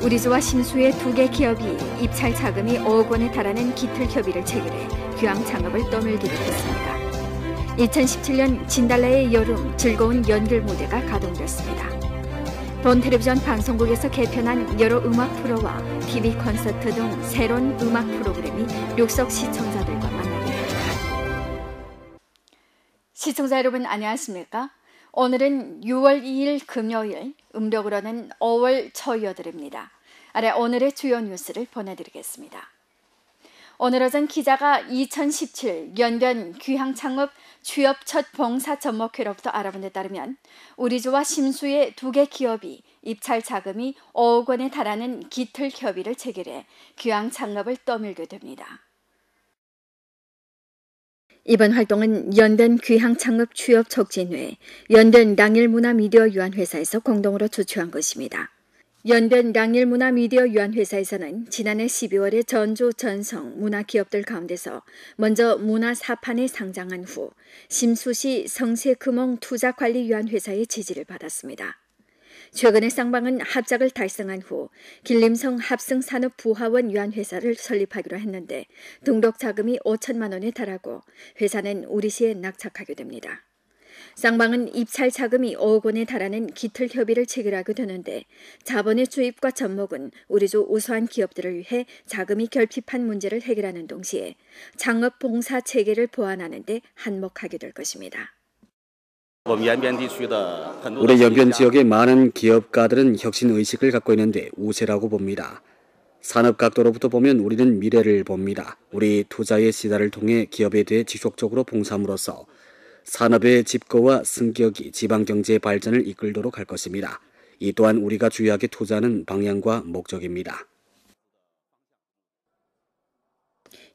우리주와 심수의 두 개 기업이 입찰 자금이 5억 원에 달하는 기틀 협의를 체결해 귀향 창업을 떠밀기로 했습니다. 2017년 진달래의 여름 즐거운 연결 무대가 가동됐습니다. 본 텔레비전 방송국에서 개편한 여러 음악 프로와 TV 콘서트 등 새로운 음악 프로그램이 륙석 시청자들과 만나게 됩니다. 시청자 여러분 안녕하십니까? 오늘은 6월 2일 금요일, 음력으로는 5월 초여들입니다. 아래 오늘의 주요 뉴스를 보내드리겠습니다. 오늘 오전 기자가 2017 연변 귀향 창업 취업 첫 봉사 접목회로부터 알아본 데 따르면 우리주와 심수의 두 개 기업이 입찰 자금이 5억 원에 달하는 기틀 협의를 체결해 귀향 창업을 떠밀게 됩니다. 이번 활동은 연변 귀향 창업 취업 촉진회, 연변 랑일문화미디어유한회사에서 공동으로 주최한 것입니다. 연변 랑일문화미디어유한회사에서는 지난해 12월에 전주, 전성 문화기업들 가운데서 먼저 문화사판에 상장한 후 심수시 성세금융투자관리유한회사의 지지를 받았습니다. 최근에 쌍방은 합작을 달성한 후 길림성 합승산업부하원유한회사를 설립하기로 했는데 등록 자금이 5천만 원에 달하고 회사는 우리시에 낙착하게 됩니다. 쌍방은 입찰 자금이 5억 원에 달하는 기틀 협의를 체결하게 되는데 자본의 주입과 접목은 우리주 우수한 기업들을 위해 자금이 결핍한 문제를 해결하는 동시에 창업 봉사 체계를 보완하는 데 한몫하게 될 것입니다. 올해 연변 지역의 많은 기업가들은 혁신의식을 갖고 있는데 우세라고 봅니다. 산업 각도로부터 보면 우리는 미래를 봅니다. 우리 투자의 시달을 통해 기업에 대해 지속적으로 봉사함으로써 산업의 집거와 승격이 지방경제의 발전을 이끌도록 할 것입니다. 이 또한 우리가 주요하게 투자하는 방향과 목적입니다.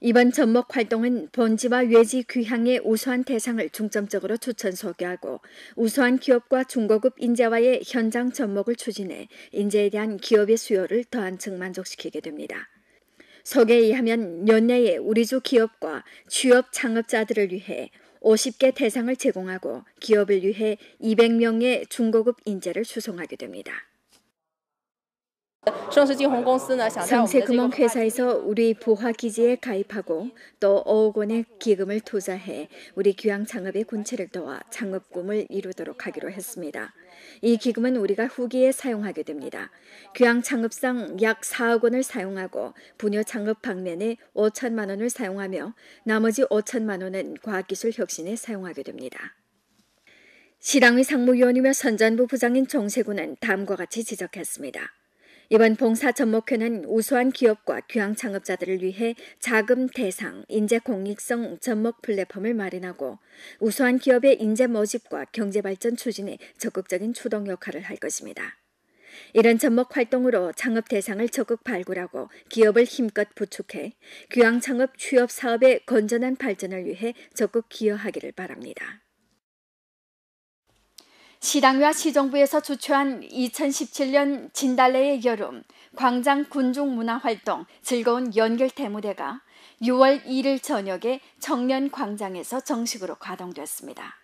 이번 접목 활동은 본지와 외지 귀향의 우수한 대상을 중점적으로 추천 소개하고 우수한 기업과 중고급 인재와의 현장 접목을 추진해 인재에 대한 기업의 수요를 더 한층 만족시키게 됩니다. 소개에 의하면 연내에 우리주 기업과 취업 창업자들을 위해 50개 대상을 제공하고 기업을 위해 200명의 중고급 인재를 수송하게 됩니다. 성세금융회사에서 우리 부화기지에 가입하고 또 5억 원의 기금을 투자해 우리 귀향 창업의 군체를 도와 창업 꿈을 이루도록 하기로 했습니다. 이 기금은 우리가 후기에 사용하게 됩니다. 귀향 창업상 약 4억 원을 사용하고 분야 창업 방면에 5천만 원을 사용하며 나머지 5천만 원은 과학기술 혁신에 사용하게 됩니다. 시당의 상무위원이며 선전부 부장인 정세군은 다음과 같이 지적했습니다. 이번 봉사 접목회는 우수한 기업과 귀향 창업자들을 위해 자금 대상, 인재 공익성 접목 플랫폼을 마련하고 우수한 기업의 인재 모집과 경제발전 추진에 적극적인 추동 역할을 할 것입니다. 이런 접목 활동으로 창업 대상을 적극 발굴하고 기업을 힘껏 부축해 귀향 창업 취업 사업의 건전한 발전을 위해 적극 기여하기를 바랍니다. 시당위와 시정부에서 주최한 2017년 진달래의 여름 광장 군중 문화활동 즐거운 연결 대무대가 6월 1일 저녁에 청년광장에서 정식으로 가동됐습니다.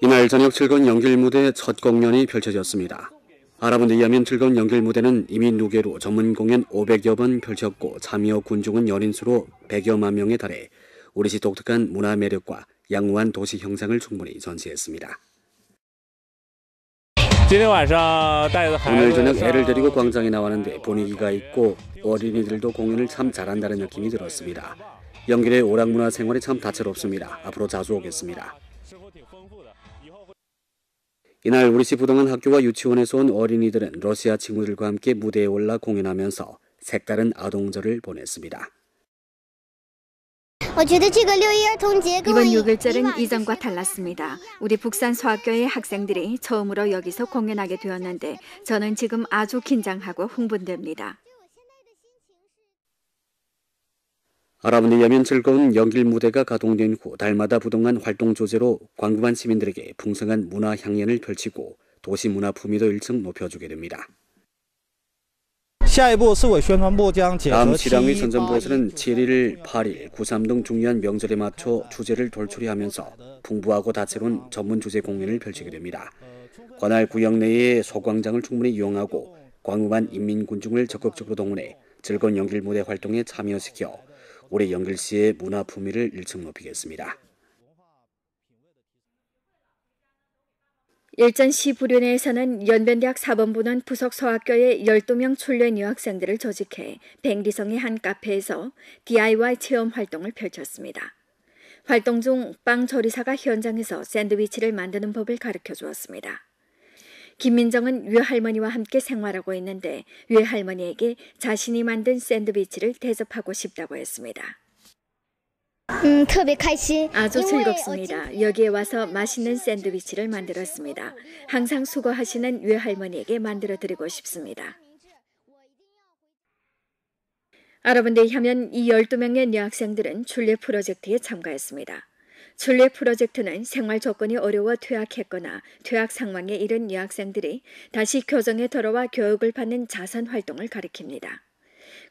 이날 저녁 즐거운 연결 무대 첫 공연이 펼쳐졌습니다. 알아본 데 의하면 즐거운 연결 무대는 이미 누계로 전문 공연 500여 번 펼쳤고 참여 군중은 연인 수로 100여만 명에 달해 우리시 독특한 문화 매력과 양호한 도시 형상을 충분히 전시했습니다. 오늘 저녁 애를 데리고 광장에 나왔는데 분위기가 있고 어린이들도 공연을 참 잘한다는 느낌이 들었습니다. 연길의 오락문화 생활이 참 다채롭습니다. 앞으로 자주 오겠습니다. 이날 우리시 부동한 학교와 유치원에서 온 어린이들은 러시아 친구들과 함께 무대에 올라 공연하면서 색다른 아동절을 보냈습니다. 이번 6일절은 이전과 달랐습니다. 우리 북산 소학교의 학생들이 처음으로 여기서 공연하게 되었는데 저는 지금 아주 긴장하고 흥분됩니다. 알아본 데 의하면 즐거운 연길 무대가 가동된 후 달마다 부동한 활동 조제로 광구만 시민들에게 풍성한 문화 향연을 펼치고 도시 문화 품위도 일층 높여주게 됩니다. 다음 시당의 선전보고서는 7일, 8일, 9.3 등 중요한 명절에 맞춰 주제를 돌출하면서 풍부하고 다채로운 전문 주제 공연을 펼치게 됩니다. 관할 구역 내의 소광장을 충분히 이용하고 광범한 인민군중을 적극적으로 동원해 즐거운 연길 무대 활동에 참여시켜 올해 연길시의 문화 품위를 일층 높이겠습니다. 일전시 부륜회에서는 연변대학 사범부는 부속 서학교의 12명 출륜 유학생들을 조직해 백리성의 한 카페에서 DIY 체험 활동을 펼쳤습니다. 활동 중 빵 조리사가 현장에서 샌드위치를 만드는 법을 가르쳐 주었습니다. 김민정은 외할머니와 함께 생활하고 있는데 외할머니에게 자신이 만든 샌드위치를 대접하고 싶다고 했습니다. 아주 즐겁습니다. 여기에 와서 맛있는 샌드위치를 만들었습니다. 항상 수고하시는 외할머니에게 만들어드리고 싶습니다. 아랍은대에 하면 이 12명의 여학생들은 출례 프로젝트에 참가했습니다. 출례 프로젝트는 생활 조건이 어려워 퇴학했거나 퇴학 상황에 이른 여학생들이 다시 교정에 돌아와 교육을 받는 자선 활동을 가리킵니다.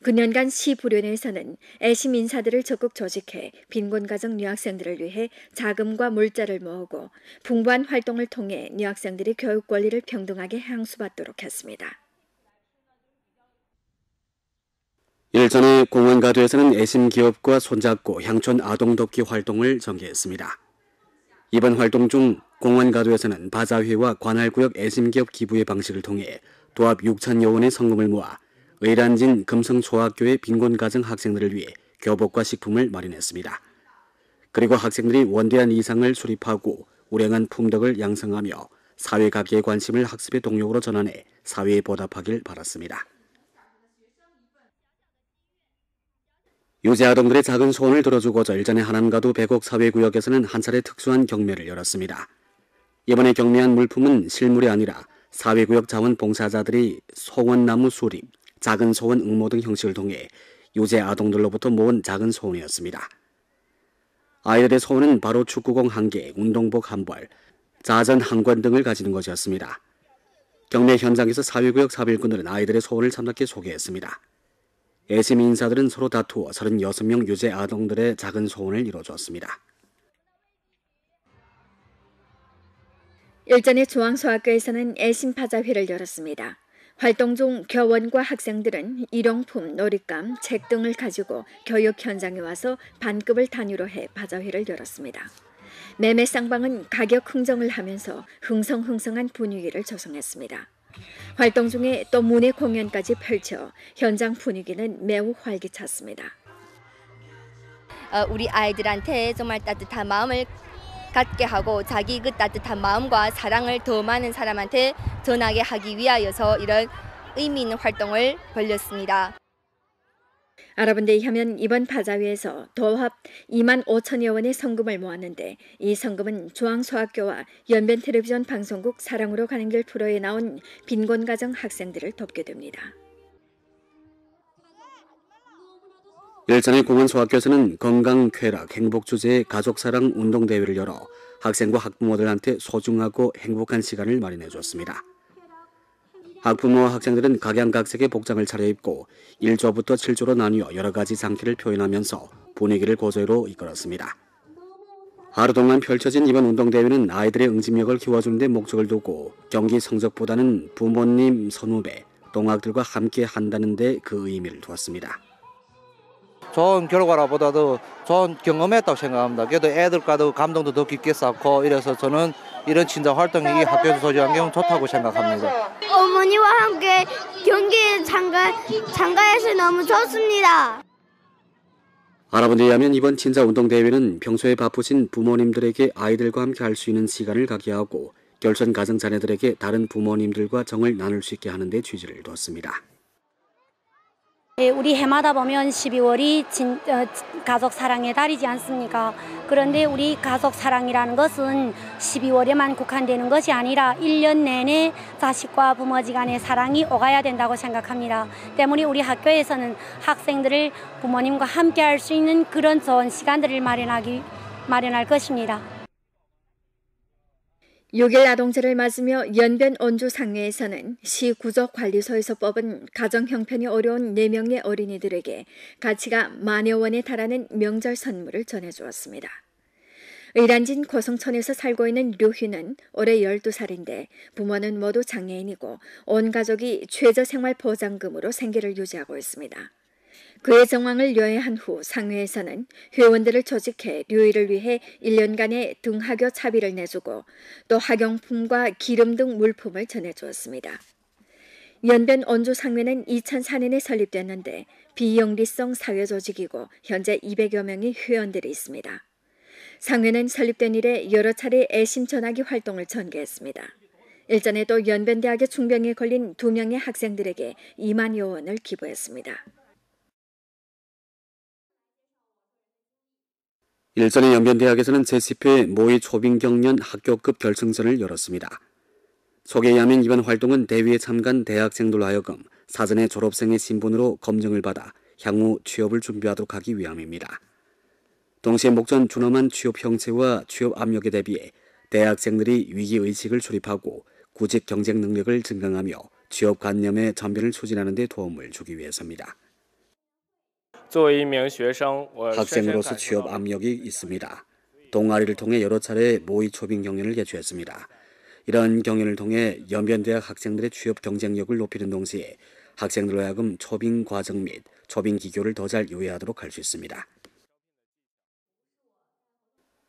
9년간 시 부륜회에서는 애심 인사들을 적극 조직해 빈곤가정 여학생들을 위해 자금과 물자를 모으고 풍부한 활동을 통해 여학생들이 교육 권리를 평등하게 향수받도록 했습니다. 일전에 공원가도에서는 애심 기업과 손잡고 향촌 아동 돕기 활동을 전개했습니다. 이번 활동 중 공원가도에서는 바자회와 관할구역 애심기업 기부의 방식을 통해 도합 6천여 원의 성금을 모아 의란진 금성초학교의 빈곤가정 학생들을 위해 교복과 식품을 마련했습니다. 그리고 학생들이 원대한 이상을 수립하고 우량한 품덕을 양성하며 사회가계의 관심을 학습의 동력으로 전환해 사회에 보답하길 바랐습니다. 유재 아동들의 작은 소원을 들어주고자 일전에 하남가도 백옥 사회구역에서는 한 차례 특수한 경매를 열었습니다. 이번에 경매한 물품은 실물이 아니라 사회구역 자원봉사자들이 소원나무 수립, 작은 소원 응모 등 형식을 통해 유재 아동들로부터 모은 작은 소원이었습니다. 아이들의 소원은 바로 축구공 1개, 운동복 1벌, 자전 1권 등을 가지는 것이었습니다. 경매 현장에서 사회구역 사별꾼들은 아이들의 소원을 참답게 소개했습니다. 애심 인사들은 서로 다투어 36명 유재 아동들의 작은 소원을 이뤄주었습니다. 일전에 중앙소학교에서는 애심바자회를 열었습니다. 활동 중 교원과 학생들은 일용품, 놀잇감, 책 등을 가지고 교육 현장에 와서 반급을 단위로 해 바자회를 열었습니다. 매매 쌍방은 가격 흥정을 하면서 흥성흥성한 분위기를 조성했습니다. 활동 중에 또 문예 공연까지 펼쳐 현장 분위기는 매우 활기찼습니다. 우리 아이들한테 정말 따뜻한 마음을 갖게 하고 자기 그 따뜻한 마음과 사랑을 더 많은 사람한테 전하게 하기 위하여서 이런 의미 있는 활동을 벌였습니다. 아랍은대에 하면 이번 바자회에서 도합 2만 5천여 원의 성금을 모았는데 이 성금은 중앙소학교와 연변텔레비전 방송국 사랑으로 가는 길 프로에 나온 빈곤가정 학생들을 돕게 됩니다. 일전에 공원소학교에서는 건강, 쾌락, 행복 주제의 가족사랑 운동대회를 열어 학생과 학부모들한테 소중하고 행복한 시간을 마련해 줬습니다. 학부모와 학생들은 각양각색의 복장을 차려입고 1조부터 7조로 나뉘어 여러 가지 장기를 표현하면서 분위기를 고조로 이끌었습니다. 하루 동안 펼쳐진 이번 운동대회는 아이들의 응집력을 키워주는 데 목적을 두고 경기 성적보다는 부모님, 선후배, 동학들과 함께 한다는 데 그 의미를 두었습니다. 좋은 결과라보다도 좋은 경험했다고 생각합니다. 그래도 애들과도 감동도 더 깊게 쌓고 이래서 저는 이런 친자 활동이 이 학교 소지 환경 좋다고 생각합니다. 어머니와 함께 경기에 참가해서 너무 좋습니다. 아랍은대에 하면 이번 친자 운동대회는 평소에 바쁘신 부모님들에게 아이들과 함께 할 수 있는 시간을 갖게 하고 결손 가정 자녀들에게 다른 부모님들과 정을 나눌 수 있게 하는 데 취지를 두었습니다. 우리 해마다 보면 12월이 가족 사랑의 달이지 않습니까? 그런데 우리 가족 사랑이라는 것은 12월에만 국한되는 것이 아니라 1년 내내 자식과 부모지간의 사랑이 오가야 된다고 생각합니다. 때문에 우리 학교에서는 학생들을 부모님과 함께 할 수 있는 그런 좋은 시간들을 마련할 것입니다. 6일 아동제를 맞으며 연변 원주 상회에서는 시 구적관리소에서 뽑은 가정 형편이 어려운 4명의 어린이들에게 가치가 10,000여 원에 달하는 명절 선물을 전해주었습니다. 의란진 고성촌에서 살고 있는 류희는 올해 12살인데 부모는 모두 장애인이고 온 가족이 최저생활보장금으로 생계를 유지하고 있습니다. 그의 정황을 요해한 후 상회에서는 회원들을 조직해 류희를 위해 1년간의 등하교 차비를 내주고 또 학용품과 기름 등 물품을 전해주었습니다. 연변 원주 상회는 2004년에 설립됐는데 비영리성 사회조직이고 현재 200여 명의 회원들이 있습니다. 상회는 설립된 이래 여러 차례 애심 전화기 활동을 전개했습니다. 일전에도 연변대학의 중병에 걸린 2명의 학생들에게 20,000여 원을 기부했습니다. 일전에 연변대학에서는 제10회 모의 초빙경연 학교급 결승전을 열었습니다. 소개에 의하면 이번 활동은 대회에 참가한 대학생들로 하여금 사전에 졸업생의 신분으로 검증을 받아 향후 취업을 준비하도록 하기 위함입니다. 동시에 목전 준엄한 취업 형체와 취업 압력에 대비해 대학생들이 위기의식을 수립하고 구직 경쟁 능력을 증강하며 취업관념의 전변을 추진하는 데 도움을 주기 위해서입니다. 학생으로서 취업 압력이 있습니다. 동아리를 통해 여러 차례 모의 초빙 경연을 개최했습니다. 이런 경연을 통해 연변대학 학생들의 취업 경쟁력을 높이는 동시에 학생들로 하여금 초빙 과정 및 초빙 기교를 더 잘 이해하도록 할 수 있습니다.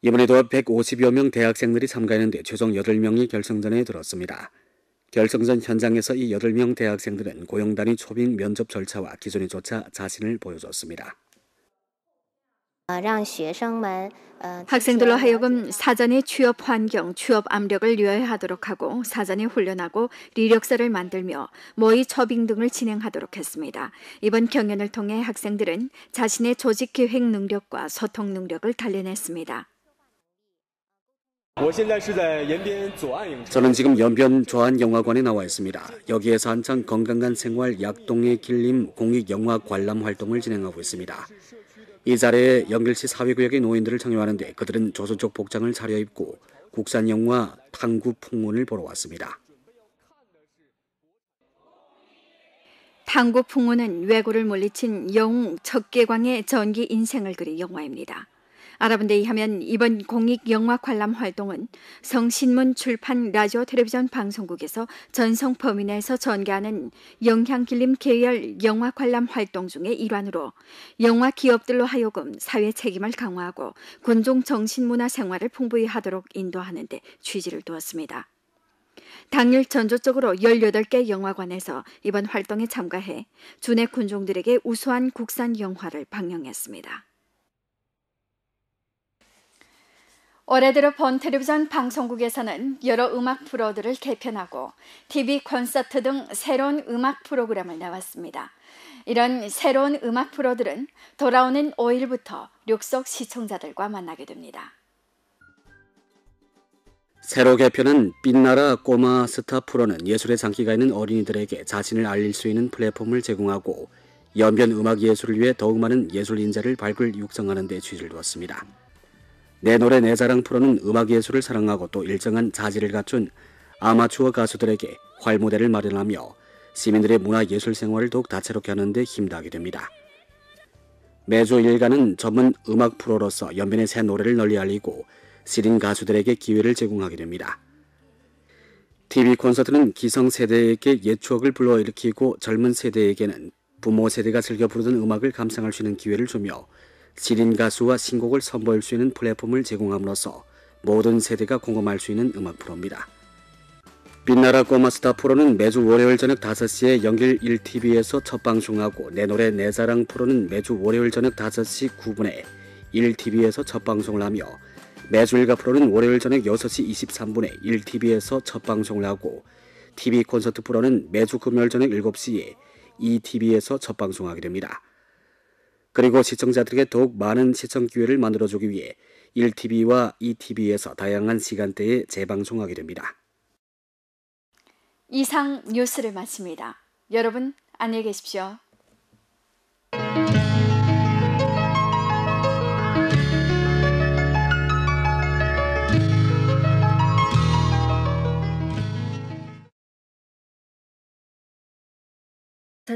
이번에도 150여 명 대학생들이 참가했는데 최종 8명이 결승전에 들었습니다. 결승전 현장에서 이 8명 대학생들은 고용단위 초빙 면접 절차와 기준에 조차 자신을 보여줬습니다. 학생들로 하여금 사전에 취업 환경, 취업 압력을 유의하도록 하고 사전에 훈련하고 이력서를 만들며 모의 초빙 등을 진행하도록 했습니다. 이번 경연을 통해 학생들은 자신의 조직 기획 능력과 소통 능력을 단련했습니다. 저는 지금 연변 조안영화관에 나와 있습니다. 여기에서 한창 건강한 생활 약동의 길림 공익영화 관람 활동을 진행하고 있습니다. 이 자리에 연길시 사회구역의 노인들을 청소하는데 그들은 조선족 복장을 차려입고 국산 영화 탕구 풍문을 보러 왔습니다. 탕구 풍문은 왜구를 물리친 영웅 척계광의 전기 인생을 그린 영화입니다. 알아본 데 의하면 이번 공익영화 관람 활동은 성신문 출판 라디오 텔레비전 방송국에서 전성 범위 내에서 전개하는 영향길림 계열 영화 관람 활동 중의 일환으로 영화 기업들로 하여금 사회 책임을 강화하고 군중 정신문화 생활을 풍부히 하도록 인도하는 데 취지를 두었습니다. 당일 전조적으로 18개 영화관에서 이번 활동에 참가해 주내 군중들에게 우수한 국산 영화를 방영했습니다. 올해 들어 본 텔레비전 방송국에서는 여러 음악 프로들을 개편하고 TV 콘서트 등 새로운 음악 프로그램을 내왔습니다. 이런 새로운 음악 프로들은 돌아오는 5일부터 륙속 시청자들과 만나게 됩니다. 새로 개편한 빛나라 꼬마 스타 프로는 예술의 장기가 있는 어린이들에게 자신을 알릴 수 있는 플랫폼을 제공하고 연변 음악 예술을 위해 더욱 많은 예술 인재를 발굴 육성하는 데 취지를 두었습니다. 내 노래 내 자랑 프로는 음악 예술을 사랑하고 또 일정한 자질을 갖춘 아마추어 가수들에게 활무대를 마련하며 시민들의 문화 예술 생활을 더욱 다채롭게 하는 데 힘다하게 됩니다. 매주 일간은 전문 음악 프로로서 연변의 새 노래를 널리 알리고 시린 가수들에게 기회를 제공하게 됩니다. TV 콘서트는 기성세대에게 옛 추억을 불러일으키고 젊은 세대에게는 부모 세대가 즐겨 부르던 음악을 감상할 수 있는 기회를 주며 시린 가수와 신곡을 선보일 수 있는 플랫폼을 제공함으로써 모든 세대가 공감할 수 있는 음악 프로입니다. 빛나라 꼬마 스타 프로는 매주 월요일 저녁 5시에 연길 1TV에서 첫 방송하고 내 노래 내 자랑 프로는 매주 월요일 저녁 5시 9분에 1TV에서 첫 방송을 하며 매주 일가 프로는 월요일 저녁 6시 23분에 1TV에서 첫 방송을 하고 TV 콘서트 프로는 매주 금요일 저녁 7시에 2TV에서 첫 방송하게 됩니다. 그리고 시청자들에게 더욱 많은 시청 기회를 만들어주기 위해 1TV와 2TV에서 다양한 시간대에 재방송하게 됩니다. 이상 뉴스를 마칩니다. 여러분 안녕히 계십시오.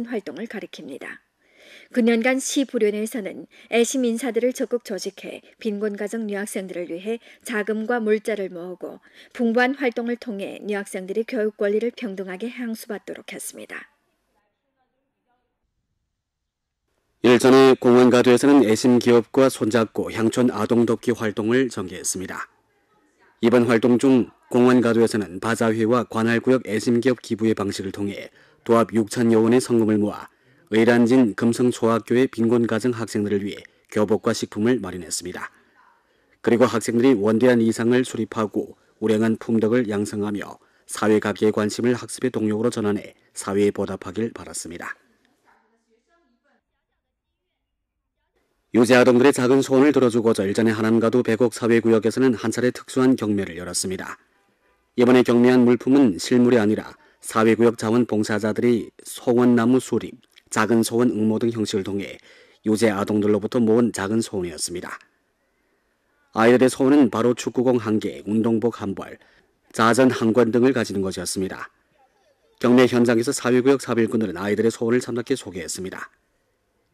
활동을 가리킵니다. 9년간 시 부련회에서는 애심 인사들을 적극 조직해 빈곤가정 유학생들을 위해 자금과 물자를 모으고 풍부한 활동을 통해 유학생들이 교육 권리를 평등하게 향수받도록 했습니다. 일전에 공원가도에서는 애심 기업과 손잡고 향촌 아동 돕기 활동을 전개했습니다. 이번 활동 중 공원가도에서는 바자회와 관할구역 애심기업 기부의 방식을 통해 도합 6천여 원의 성금을 모아 의란진 금성초학교의 빈곤가정 학생들을 위해 교복과 식품을 마련했습니다. 그리고 학생들이 원대한 이상을 수립하고 우량한 품덕을 양성하며 사회각계의 관심을 학습의 동력으로 전환해 사회에 보답하길 바랐습니다. 유재 아동들의 작은 소원을 들어주고자 일전에 하남가도 백옥 사회구역에서는 한 차례 특수한 경매를 열었습니다. 이번에 경매한 물품은 실물이 아니라 사회구역 자원봉사자들이 소원나무 수립, 작은 소원 응모 등 형식을 통해 유재 아동들로부터 모은 작은 소원이었습니다. 아이들의 소원은 바로 축구공 1개, 운동복 1벌, 자전 1권 등을 가지는 것이었습니다. 경매 현장에서 사회구역 사별꾼들은 아이들의 소원을 참답게 소개했습니다.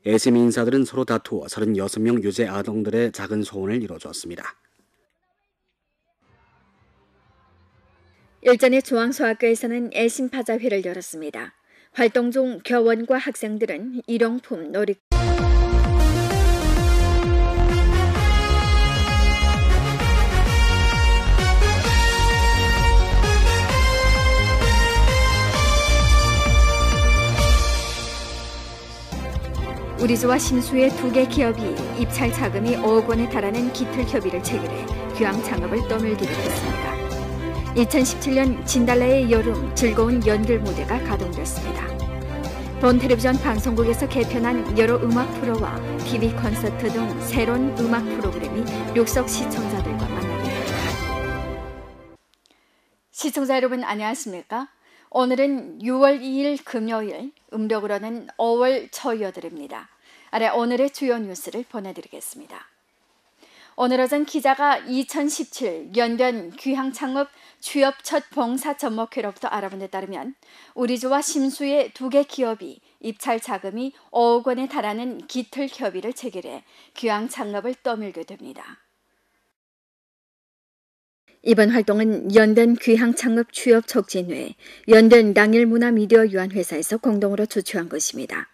애심 인사들은 서로 다투어 36명 유재 아동들의 작은 소원을 이뤄주었습니다. 일전에 중앙소학교에서는 애심 바자회를 열었습니다. 활동 중 교원과 학생들은 일용품, 놀이 우리주와 심수의 2개 기업이 입찰 자금이 5억 원에 달하는 기틀 협의를 체결해 귀향 창업을 떠밀기로 했습니다. 2017년 진달래의 여름 즐거운 연길 무대가 가동됐습니다. 본 텔레비전 방송국에서 개편한 여러 음악 프로와 TV 콘서트 등 새로운 음악 프로그램이 륙석 시청자들과 만나게 됩니다. 시청자 여러분 안녕하십니까? 오늘은 6월 2일 금요일, 음력으로는 5월 초여들입니다. 아래 오늘의 주요 뉴스를 보내드리겠습니다. 오늘 오전 기자가 2017 연변 귀향창업 취업 첫 봉사 접목회로부터 알아본 데 따르면 우리주와 심수의 2개 기업이 입찰 자금이 5억 원에 달하는 기틀 협의를 체결해 귀향창업을 떠밀게 됩니다. 이번 활동은 연변 귀향창업 취업 촉진회, 연변 랑일문화미디어유한회사에서 공동으로 주최한 것입니다.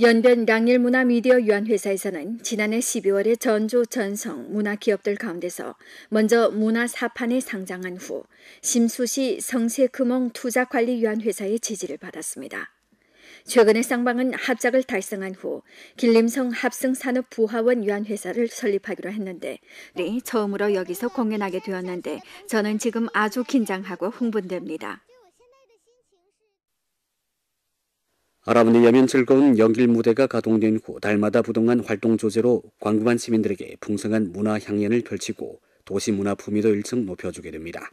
연변 랑일문화미디어유한회사에서는 지난해 12월에 전주, 전성 문화기업들 가운데서 먼저 문화사판에 상장한 후 심수시 성세금홍투자관리유한회사의 지지를 받았습니다. 최근에 쌍방은 합작을 달성한 후 길림성 합승산업부하원유한회사를 설립하기로 했는데 처음으로 여기서 공연하게 되었는데 저는 지금 아주 긴장하고 흥분됩니다. 알아본 데 의하면 즐거운 연길 무대가 가동된 후 달마다 부동한 활동 조제로 광구만 시민들에게 풍성한 문화 향연을 펼치고 도시 문화 품위도 일층 높여주게 됩니다.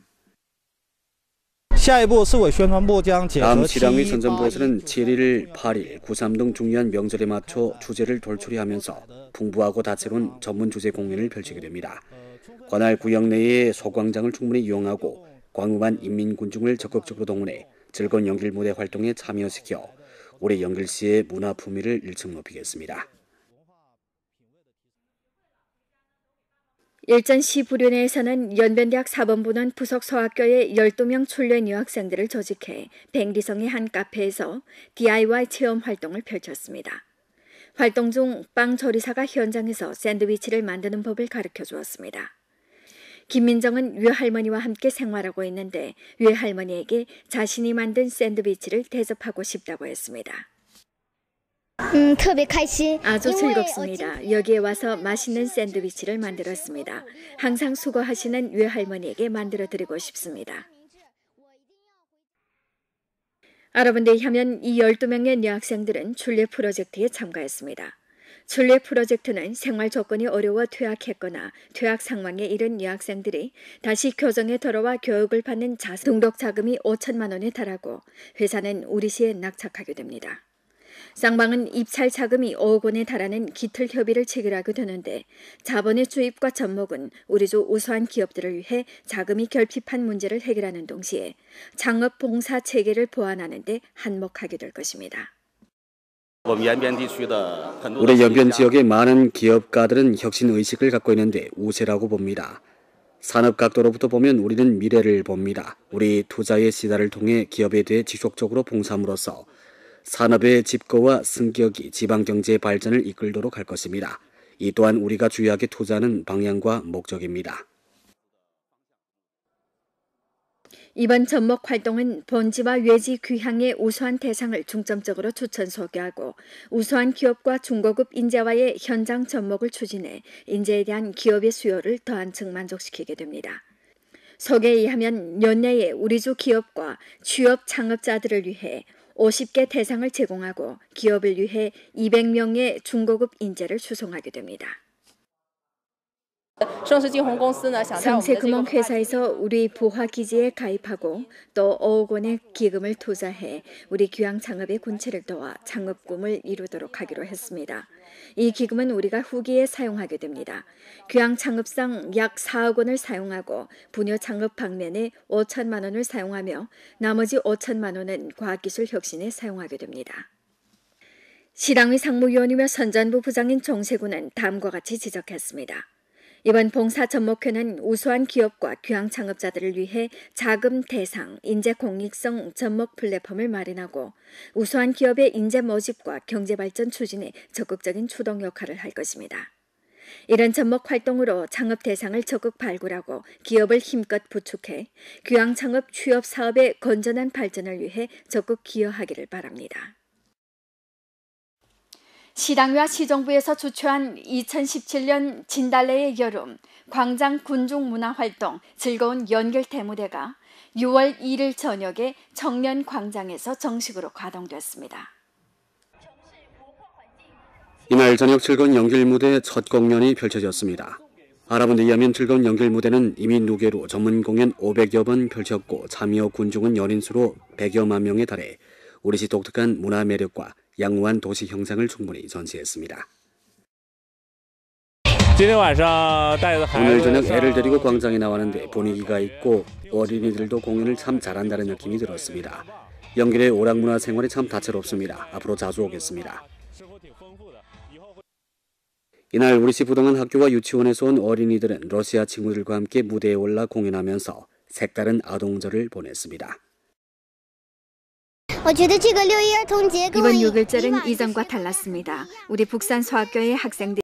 다음 시당의 선전부에서는 7일, 8일, 9.3 등 중요한 명절에 맞춰 주제를 돌출하면서 풍부하고 다채로운 전문 주제 공연을 펼치게 됩니다. 관할 구역 내의 소광장을 충분히 이용하고 광우만 인민군중을 적극적으로 동원해 즐거운 연길 무대 활동에 참여시켜 올해 연길시의 문화 품위를 일층 높이겠습니다. 일전시 부륜회에서는 연변대학 사범부는 부속 소학교의 12명 출연 유학생들을 조직해 백리성의 한 카페에서 DIY 체험 활동을 펼쳤습니다. 활동 중 빵 조리사가 현장에서 샌드위치를 만드는 법을 가르쳐 주었습니다. 김민정은 외할머니와 함께 생활하고 있는데 외할머니에게 자신이 만든 샌드위치를 대접하고 싶다고 했습니다. 아주 즐겁습니다. 여기에 와서 맛있는 샌드위치를 만들었습니다. 항상 수고하시는 외할머니에게 만들어드리고 싶습니다. 알아본 데 의하면 이 12명의 여학생들은 출례 프로젝트에 참가했습니다. 출례 프로젝트는 생활 조건이 어려워 퇴학했거나 퇴학 상황에 이른 여학생들이 다시 교정에 돌아와 교육을 받는 등록 자금이 5천만 원에 달하고 회사는 우리시에 낙착하게 됩니다. 쌍방은 입찰 자금이 5억 원에 달하는 기틀 협의를 체결하게 되는데 자본의 주입과 접목은 우리주 우수한 기업들을 위해 자금이 결핍한 문제를 해결하는 동시에 창업 봉사 체계를 보완하는 데 한몫하게 될 것입니다. 우리 연변 지역의 많은 기업가들은 혁신 의식을 갖고 있는데 우세라고 봅니다. 산업 각도로부터 보면 우리는 미래를 봅니다. 우리 투자의 시대를 통해 기업에 대해 지속적으로 봉사함으로써 산업의 집거와 승격이 지방경제의 발전을 이끌도록 할 것입니다. 이 또한 우리가 주의하게 투자하는 방향과 목적입니다. 이번 접목 활동은 본지와 외지 귀향의 우수한 대상을 중점적으로 추천 소개하고 우수한 기업과 중고급 인재와의 현장 접목을 추진해 인재에 대한 기업의 수요를 더 한층 만족시키게 됩니다. 소개에 의하면 연내에 우리주 기업과 취업 창업자들을 위해 50개 대상을 제공하고 기업을 위해 200명의 중고급 인재를 수송하게 됩니다. 성세금융회사에서 우리 부화기지에 가입하고 또 5억 원의 기금을 투자해 우리 귀향 창업의 군체를 도와 창업 꿈을 이루도록 하기로 했습니다. 이 기금은 우리가 후기에 사용하게 됩니다. 귀향 창업상 약 4억 원을 사용하고 분야 창업 방면에 5천만 원을 사용하며 나머지 5천만 원은 과학기술 혁신에 사용하게 됩니다. 시당위 상무위원이며 선전부 부장인 정세군은 다음과 같이 지적했습니다. 이번 봉사 접목회는 우수한 기업과 귀향 창업자들을 위해 자금 대상, 인재 공익성 접목 플랫폼을 마련하고 우수한 기업의 인재 모집과 경제 발전 추진에 적극적인 추동 역할을 할 것입니다. 이런 접목 활동으로 창업 대상을 적극 발굴하고 기업을 힘껏 부축해 귀향 창업 취업 사업의 건전한 발전을 위해 적극 기여하기를 바랍니다. 시당위와 시정부에서 주최한 2017년 진달래의 여름 광장 군중 문화활동 즐거운 연결 대무대가 6월 1일 저녁에 청년광장에서 정식으로 가동됐습니다. 이날 저녁 즐거운 연결 무대 첫 공연이 펼쳐졌습니다. 알아본데 의하면 즐거운 연결 무대는 이미 누계로 전문 공연 500여 번 펼쳤고 참여 군중은 연인 수로 100여만 명에 달해 우리시 독특한 문화 매력과 양호한 도시 형상을 충분히 전시했습니다. 오늘 저녁 애를 데리고 광장에 나왔는데 분위기가 있고 어린이들도 공연을 참 잘한다는 느낌이 들었습니다. 연결의 오락문화 생활이 참 다채롭습니다. 앞으로 자주 오겠습니다. 이날 우리시 부동한 학교와 유치원에서 온 어린이들은 러시아 친구들과 함께 무대에 올라 공연하면서 색다른 아동절을 보냈습니다. 이번 6일절은 이전과 달랐습니다. 우리 북산 소학교의 학생들이